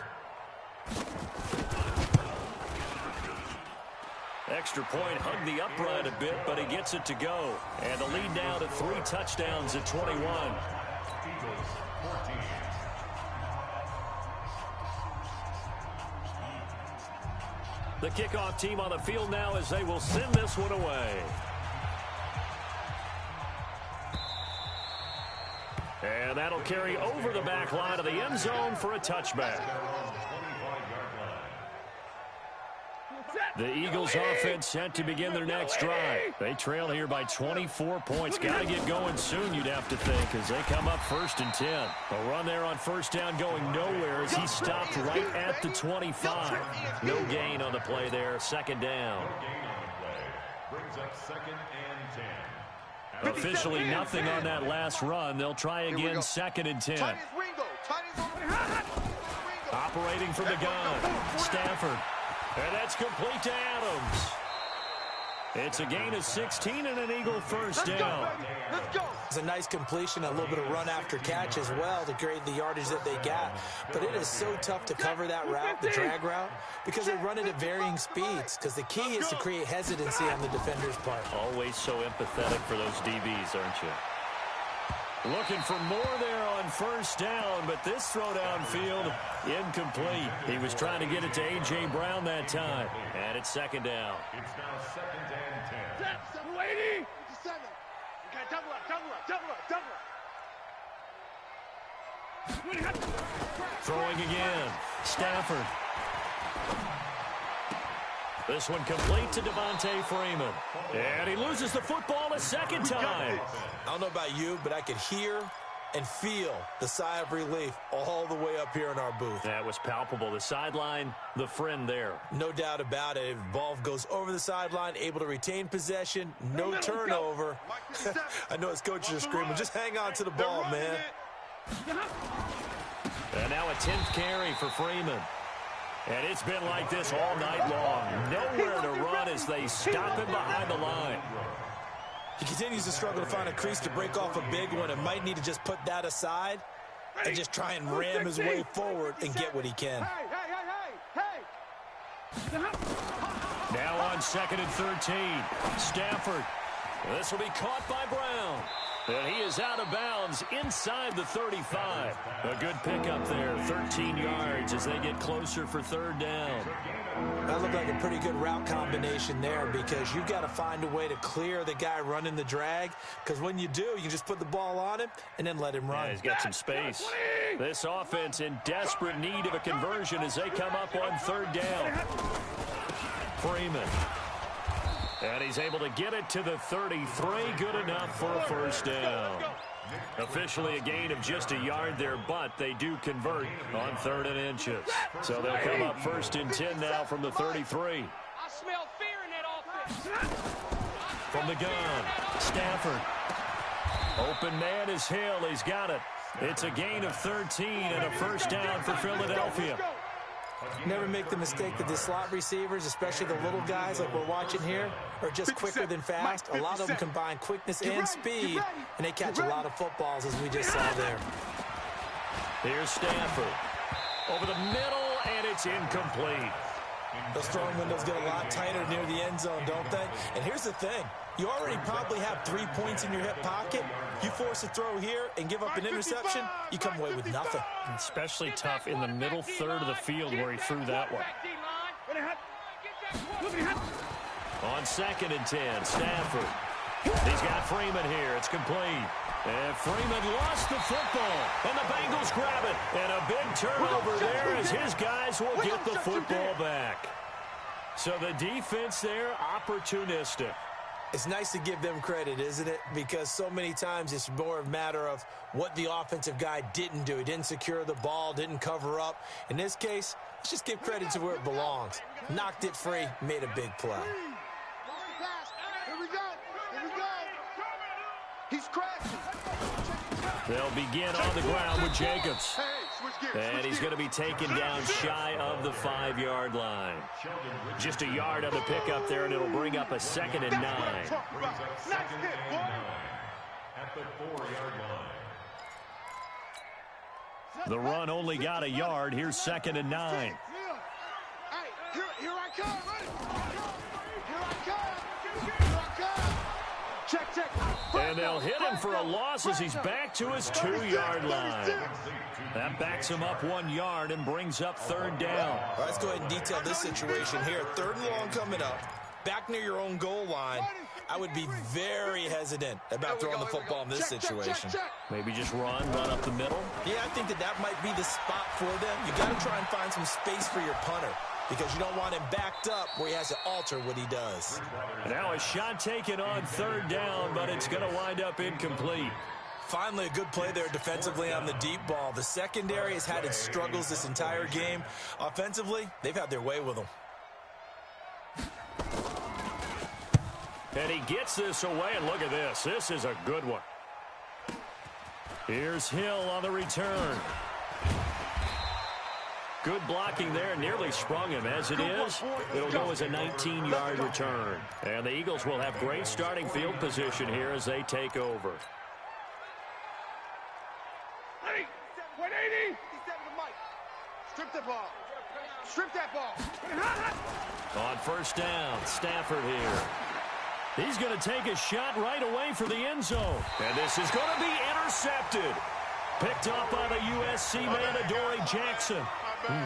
Extra point hugged the upright a bit, but he gets it to go. And the lead now to 3 touchdowns at 21. The kickoff team on the field now as they will send this one away. And that'll carry over the back line of the end zone for a touchback. The Eagles offense set to begin their next drive. They trail here by 24 points. Got to get going soon, you'd have to think, as they come up 1st and 10. A run there on first down going nowhere as he stopped right at the 25. No gain on the play there. 2nd down. Brings up 2nd and 10. Officially nothing on that last run. They'll try again 2nd and 10. Operating from the gun. Stafford. And that's complete to Adams. It's a gain of 16 and an Eagle first down. Let's go. It's a nice completion, a little bit of run after catch as well to create the yardage that they got. But it is so tough to cover that route, the drag route, because they run it at varying speeds. Because the key is to create hesitancy on the defender's part. Always so empathetic for those DBs, aren't you? Looking for more there on first down, but this throw downfield, incomplete. He was trying to get it to A.J. Brown that time, and it's second down. It's now 2nd and 10. 780. 57. Okay, double up. Throwing again. Stafford. This one complete to Devontae Freeman. And he loses the football a second time. I don't know about you, but I could hear and feel the sigh of relief all the way up here in our booth. That was palpable. The sideline, the friend there. No doubt about it. If the ball goes over the sideline, able to retain possession, no turnover. I know his coaches are screaming, just hang on to the ball, man. And now a 10th carry for Freeman. And it's been like this all night long. Nowhere to run as they stop him behind the line. He continues to struggle to find a crease to break off a big one and might need to just put that aside and just try and ram his way forward and get what he can. Now on 2nd and 13. Stafford. This will be caught by Brown. And he is out of bounds inside the 35. A good pickup there, 13 yards as they get closer for third down. That looked like a pretty good route combination there because you've got to find a way to clear the guy running the drag, because when you do, you just put the ball on him and then let him run. Yeah, he's got some space. This offense in desperate need of a conversion as they come up on third down. Freeman. And he's able to get it to the 33. Good enough for a first down. Officially a gain of just a yard there, but they do convert on 3rd and inches. So they'll come up 1st and 10 now from the 33. I smell fear in that offense. From the gun, Stafford. Open man is Hill. He's got it. It's a gain of 13 and a first down for Philadelphia. Never make the mistake that the slot receivers, especially the little guys like we're watching here, are just quicker than fast. A lot of them combine quickness and speed, and they catch a lot of footballs, as we just saw there. Here's Stafford. Over the middle, and it's incomplete. Those throwing windows get a lot tighter near the end zone, don't they? And here's the thing. You already probably have 3 points in your hip pocket. You force a throw here and give up an interception, you come away with nothing. Especially tough in the middle third of the field where he threw that one. On 2nd and 10, Stafford. He's got Freeman here. It's complete. And Freeman lost the football. And the Bengals grab it. And a big turnover there as his guys will get the football back. So the defense there, opportunistic. It's nice to give them credit, isn't it? Because so many times it's more a matter of what the offensive guy didn't do. He didn't secure the ball, didn't cover up. In this case, let's just give credit to where it belongs. Knocked it free, made a big play. Here we go. He's crashing. They'll begin on the ground with Jacobs. And he's going to be taken down shy of the 5-yard line. Just a yard on the pickup there, and it'll bring up a 2nd and 9. At the 4-yard line. The run only got a yard. Here's 2nd and 9. Hey, here I come. Check. And they'll hit him for a loss as he's back to his 2-yard line. That backs him up 1 yard and brings up 3rd down. All right, let's go ahead and detail this situation here. 3rd and long coming up. Back near your own goal line. I would be very hesitant about throwing the football in this situation. Maybe just run up the middle. Yeah, I think that might be the spot for them. You got to try and find some space for your punter, because you don't want him backed up where he has to alter what he does. Now a shot taken on 3rd down, but it's going to wind up incomplete. Finally, a good play there defensively on the deep ball. The secondary has had its struggles this entire game. Offensively, they've had their way with them. And he gets this away, and look at this. This is a good one. Here's Hill on the return. Good blocking there, nearly sprung him. As it is, it'll go as a 19-yard return. And the Eagles will have great starting field position here as they take over. 180. Strip the ball. Strip that ball. On first down, Stafford here. He's going to take a shot right away for the end zone. And this is going to be intercepted. Picked up by the USC man, Adoree Jackson.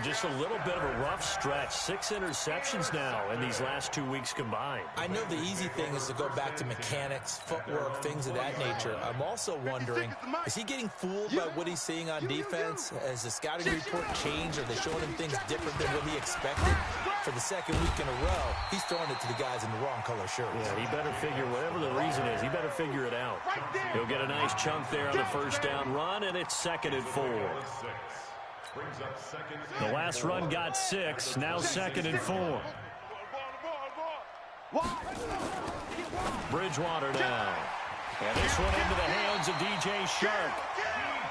Just a little bit of a rough stretch. 6 interceptions now in these last 2 weeks combined. I know the easy thing is to go back to mechanics, footwork, things of that nature. I'm also wondering, is he getting fooled by what he's seeing on defense? Has the scouting report changed? Are they showing him things different than what he expected? For the second week in a row, he's throwing it to the guys in the wrong color shirts. Yeah, he better figure, whatever the reason is, he better figure it out. He'll get a nice chunk there on the first down run, and it's 2nd and 4. The last run got 6, now 2nd and 4. Bridgewater now. And this one into the hands of DJ Shark.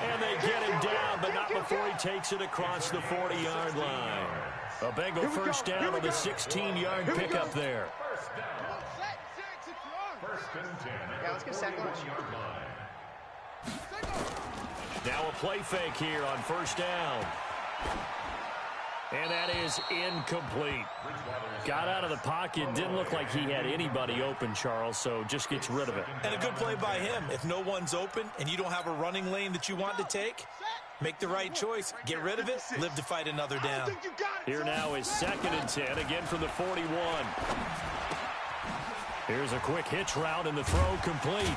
And they get him down, but not before he takes it across the 40-yard line. A Bengal first down with a 16-yard pickup there. Yeah, let's get second. Now a play fake here on first down. And that is incomplete. Got out of the pocket. Didn't look like he had anybody open, Charles, so just gets rid of it. And a good play by him. If no one's open and you don't have a running lane that you want to take, make the right choice. Get rid of it. Live to fight another down. Here now is 2nd and 10, again from the 41. Here's a quick hitch route, and the throw complete.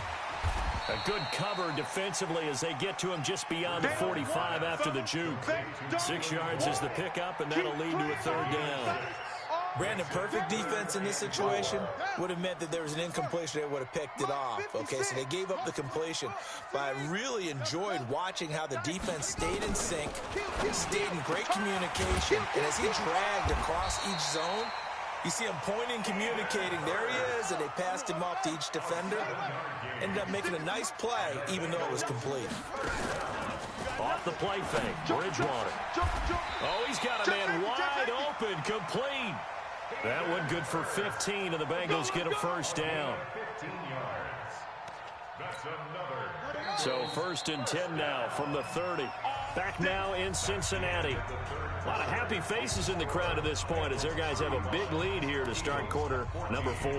A good cover defensively as they get to him just beyond the 45 after the juke. 6 yards is the pickup, and that'll lead to a 3rd down. Brandon, perfect defense in this situation would have meant that there was an incompletion. They would have picked it off. Okay, so they gave up the completion. But I really enjoyed watching how the defense stayed in sync, stayed in great communication, and as he dragged across each zone, you see him pointing, communicating. There he is, and they passed him off to each defender. Ended up making a nice play, even though it was complete. Off the play fake, Bridgewater. Oh, he's got a man wide open, complete. That one good for 15, and the Bengals get a first down. So 1st and 10 now from the 30. Back now in Cincinnati. A lot of happy faces in the crowd at this point as their guys have a big lead here to start quarter number 4.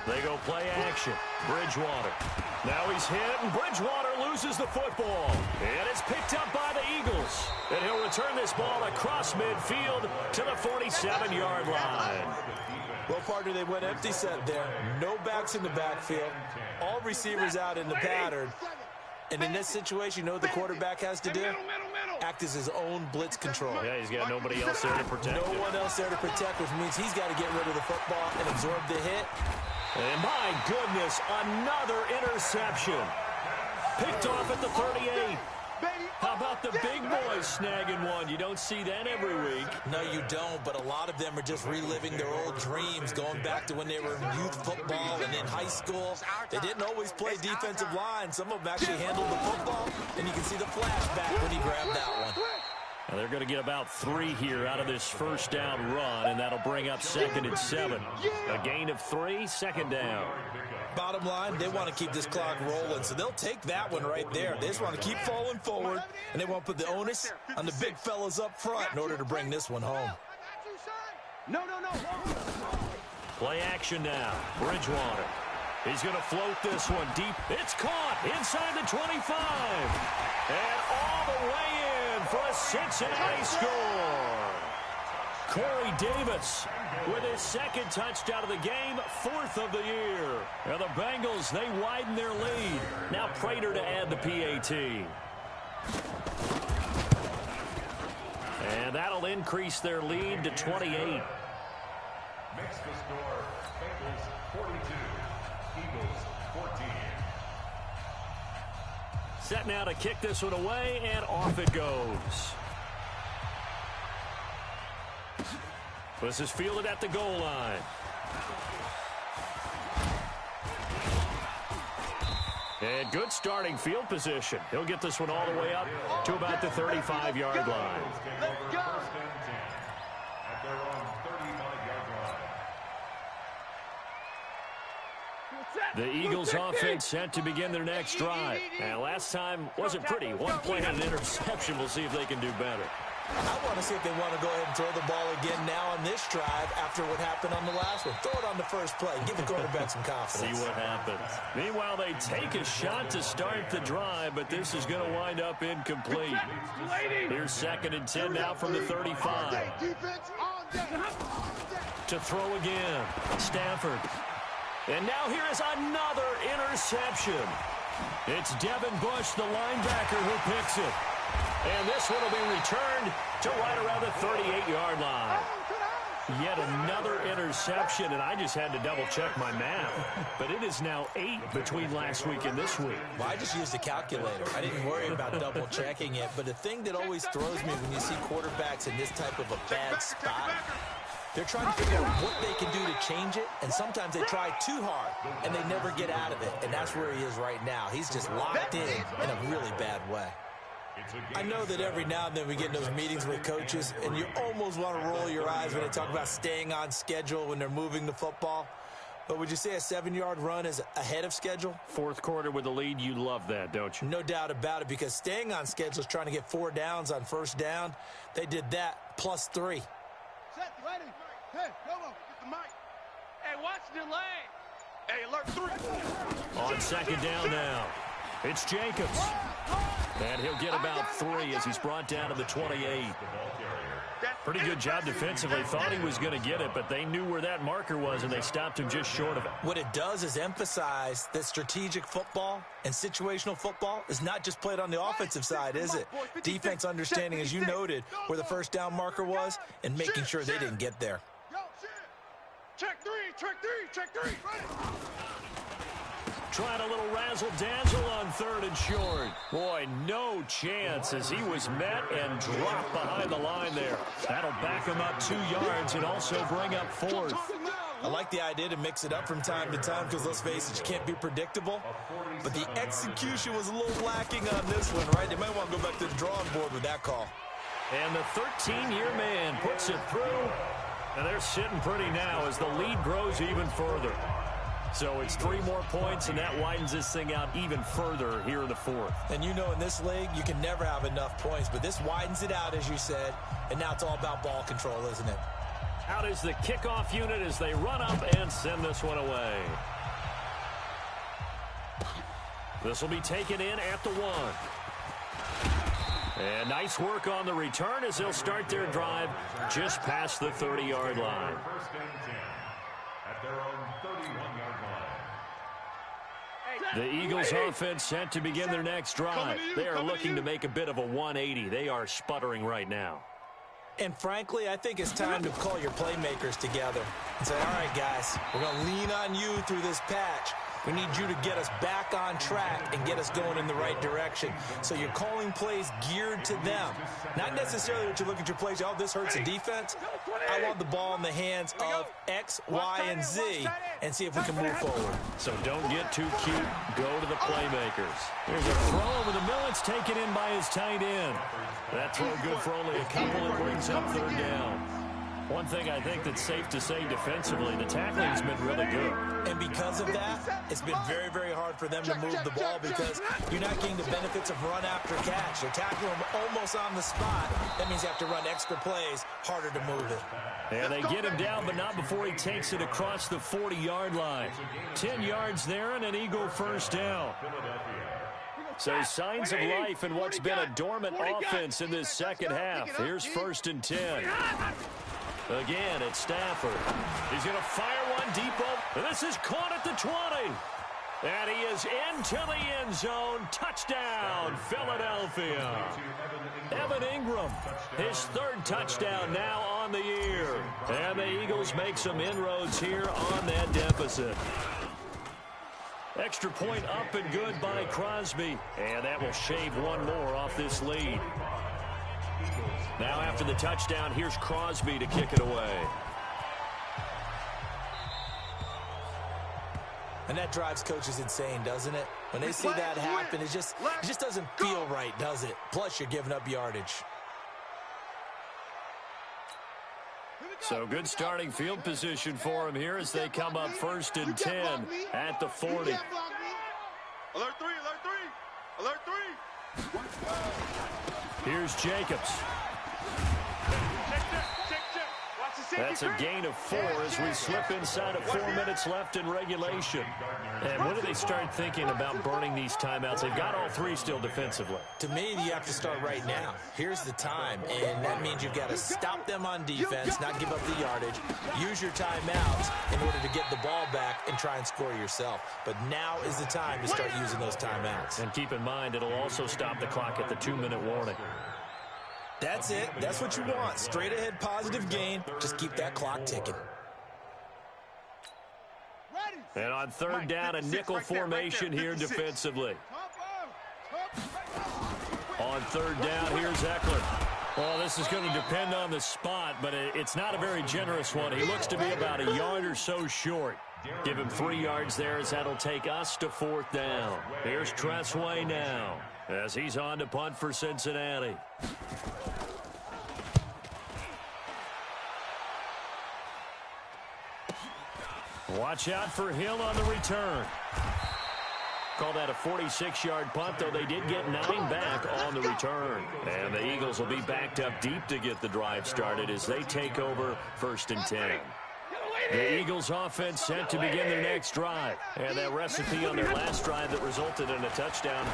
They go play action. Bridgewater. Now he's hit, and Bridgewater loses the football. And it's picked up by the Eagles. And he'll return this ball across midfield to the 47-yard line. Well, partner, they went empty set there. No backs in the backfield. All receivers out in the pattern. And in this situation, you know what the quarterback has to do? Act as his own blitz control. Yeah, he's got nobody else there to protect him. No one else there to protect, which means he's got to get rid of the football and absorb the hit. And my goodness, another interception. Picked off at the 38. How about the big boys snagging one? You don't see that every week. No, you don't, but a lot of them are just reliving their old dreams, going back to when they were in youth football and in high school. They didn't always play defensive line. Some of them actually handled the football, and you can see the flashback when he grabbed that one. Now they're going to get about 3 here out of this first down run, and that'll bring up 2nd and 7. A gain of 3, 2nd down. Bottom line, they want to keep this clock rolling, so they'll take that one right there. They just want to keep falling forward, and they want to put the onus on the big fellas up front in order to bring this one home. No. Play action now. Bridgewater. He's going to float this one deep. It's caught inside the 25. And all the way in for a Cincinnati score. Corey Davis with his 2nd touchdown of the game, 4th of the year. And the Bengals, they widen their lead. Now Prater to add the PAT. And that'll increase their lead to 28. Makes the score Bengals 42, Eagles 14. Set now to kick this one away, and off it goes. This is fielded at the goal line. And good starting field position. He'll get this one all the way up to about the 35-yard line. Let's go. First and 10 at their own 35-yard line. The Eagles offense set to begin their next drive. And last time wasn't pretty. One play and an interception. We'll see if they can do better. I want to see if they want to go ahead and throw the ball again now on this drive after what happened on the last one. Throw it on the first play. Give the quarterback some confidence. See what happens. Meanwhile, they take a shot to start the drive, but this is going to wind up incomplete. Here's 2nd and 10 now from the 35. To throw again. Stafford. And now here is another interception. It's Devin Bush, the linebacker, who picks it. And this one will be returned to right around the 38-yard line. Yet another interception, and I just had to double-check my math. But it is now 8 between last week and this week. Well, I just used a calculator. I didn't worry about double-checking it. But the thing that always throws me when you see quarterbacks in this type of a bad spot, they're trying to figure out what they can do to change it, and sometimes they try too hard, and they never get out of it. And that's where he is right now. He's just locked in a really bad way. I know that every now and then we get in those meetings with coaches, and you almost want to roll your eyes when they talk about staying on schedule when they're moving the football. But would you say a 7-yard run is ahead of schedule? Fourth quarter with the lead, you love that, don't you? No doubt about it, because staying on schedule is trying to get 4 downs on first down. They did that plus 3. Set, ready. Hey, come on, get the mic. Hey, watch delay. Hey, alert 3. On 2nd down now, it's Jacobs. And he'll get about 3 as he's brought down to the 28. Pretty good job defensively. Thought he was going to get it, but they knew where that marker was, and they stopped him just short of it. What it does is emphasize that strategic football and situational football is not just played on the offensive side, is it? Defense understanding, as you noted, where the first down marker was and making sure they didn't get there. Check 3, check 3, check 3. Ready. Trying a little razzle-dazzle on 3rd and short. Boy, no chance as he was met and dropped behind the line there. That'll back him up 2 yards and also bring up 4th. I like the idea to mix it up from time to time because, let's face it, you can't be predictable. But the execution was a little lacking on this one, right? They might want to go back to the drawing board with that call. And the 13-year man puts it through. And they're sitting pretty now as the lead grows even further. So it's 3 more points, and that widens this thing out even further here in the 4th. And you know in this league, you can never have enough points, but this widens it out, as you said, and now it's all about ball control, isn't it? Out is the kickoff unit as they run up and send this one away. This will be taken in at the 1. And nice work on the return as they'll start their drive just past the 30-yard line. First and 10 at their own 31-yard line. The Eagles offense set to begin their next drive. They are looking to make a bit of a 180. They are sputtering right now. And frankly, I think it's time to call your playmakers together and say, all right, guys, we're going to lean on you through this patch. We need you to get us back on track and get us going in the right direction. So you're calling plays geared to them. Not necessarily what you look at your plays, oh, this hurts the defense. I want the ball in the hands of X, Y, and Z and see if we can move forward. So don't get too cute. Go to the playmakers. There's a throw over the middle. It's taken in by his tight end. That throw good for only a couple. It brings up 3rd down. One thing I think that's safe to say defensively, the tackling has been really good. And because of that, it's been very, very hard for them to move the ball because you're not getting the benefits of run after catch. They're tackling them almost on the spot. That means you have to run extra plays, harder to move it. And they get him down, but not before he takes it across the 40-yard line. 10 yards there and an Eagle first down. So signs of life in what's been a dormant offense in this second half. Here's 1st and 10. Again, it's Stafford. He's going to fire one deep over. This is caught at the 20. And he is into the end zone. Touchdown, Philadelphia. Evan Ingram, his 3rd touchdown now on the year. And the Eagles make some inroads here on that deficit. Extra point up and good by Crosby. And that will shave 1 more off this lead. Now after the touchdown, here's Crosby to kick it away. And that drives coaches insane, doesn't it? When they see that happen, it just doesn't feel right, does it? Plus, you're giving up yardage. So good starting field position for him here as they come up 1st and 10 at the 40. Alert 3, alert 3, alert 3. Here's Jacobs. That's a gain of 4 as we slip inside of 4 minutes left in regulation. And when do they start thinking about burning these timeouts? They've got all 3 still defensively. To me, you have to start right now. Here's the time, and that means you've got to stop them on defense, not give up the yardage, use your timeouts in order to get the ball back and try and score yourself. But now is the time to start using those timeouts. And keep in mind, it'll also stop the clock at the 2-minute warning. That's it. That's what you want. Straight ahead positive gain. Just keep that clock ticking. And on 3rd down, a nickel formation here defensively. On 3rd down, here's Eckler. Well, this is going to depend on the spot, but it's not a very generous one. He looks to be about a yard or so short. Give him 3 yards there as that'll take us to 4th down. Here's Tressway now as he's on to punt for Cincinnati. Watch out for Hill on the return. Call that a 46-yard punt, though they did get 9 back on the return. And the Eagles will be backed up deep to get the drive started as they take over 1st and 10. The Eagles offense set to begin their next drive. And that recipe on their last drive that resulted in a touchdown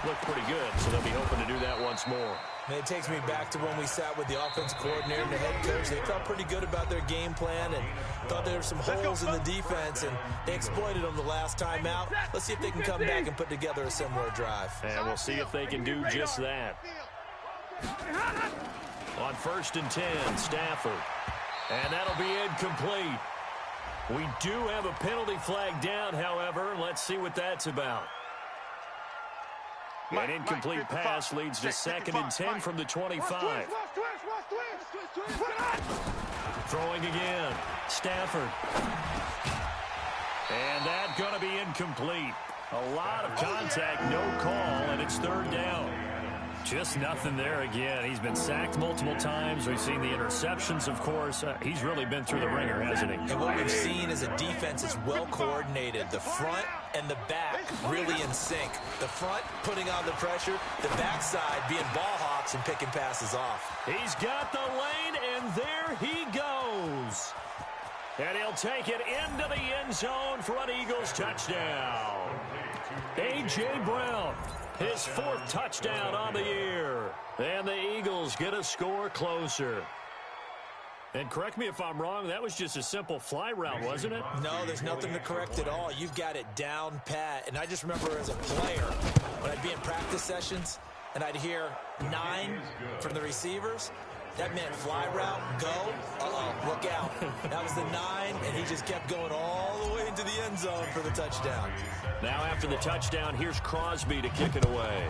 looked pretty good, so they'll be hoping to do that once more. And it takes me back to when we sat with the offensive coordinator and the head coach. They felt pretty good about their game plan and thought there were some holes in the defense, and they exploited them the last time out. Let's see if they can come back and put together a similar drive. And we'll see if they can do just that. On 1st and 10, Stafford. And that'll be incomplete. We do have a penalty flag down, however. Let's see what that's about. An incomplete pass leads to 2nd and 10 from the 25. Throwing again. Stafford. And that's going to be incomplete. A lot of contact, no call, and it's 3rd down. Just nothing there again. He's been sacked multiple times. We've seen the interceptions, of course. He's really been through the ringer, hasn't he? And what we've seen is a defense that's well coordinated. The front and the back really in sync. The front putting on the pressure, the backside being ball hawks and picking passes off. He's got the lane, and there he goes. And he'll take it into the end zone for an Eagles touchdown. A.J. Brown. His 4th touchdown on the year. And the Eagles get a score closer. And correct me if I'm wrong, that was just a simple fly route, wasn't it? No, there's nothing to correct at all. You've got it down pat. And I just remember as a player, when I'd be in practice sessions, and I'd hear 9 from the receivers, that meant fly route, go, look out. That was the 9, and he just kept going all the way into the end zone for the touchdown. Now after the touchdown, here's Crosby to kick it away.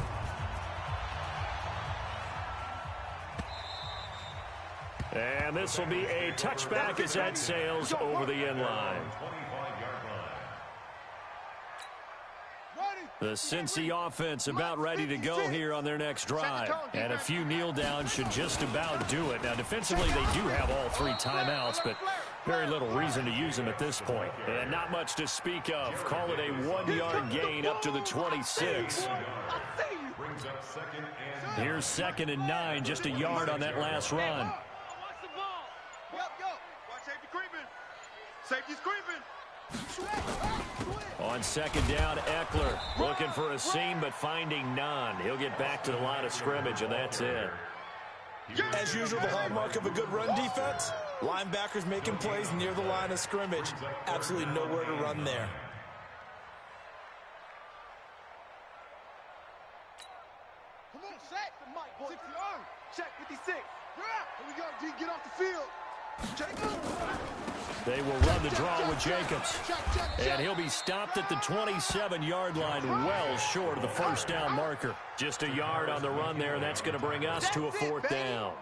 And this will be a touchback as that sails over the end line. The Cincy offense about ready to go here on their next drive. And a few kneel downs should just about do it. Now, defensively, they do have all 3 timeouts, but very little reason to use them at this point. And not much to speak of. Call it a 1-yard gain up to the 26. Here's 2nd and 9, just a yard on that last run. Safety's creeping. On 2nd down, Eckler looking for a seam but finding none. He'll get back to the line of scrimmage, and that's it. As usual, the hallmark of a good run defense, linebackers making plays near the line of scrimmage. Absolutely nowhere to run there. Come on, Shaq. The mic, boy. 60 on. Shaq 56. Here we go, D. Get off the field. They will run the draw with Jacobs. And he'll be stopped at the 27-yard line, well short of the 1st down marker. Just a yard on the run there, and that's going to bring us to a 4th down.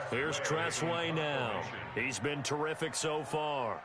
Here's Tressway now. He's been terrific so far.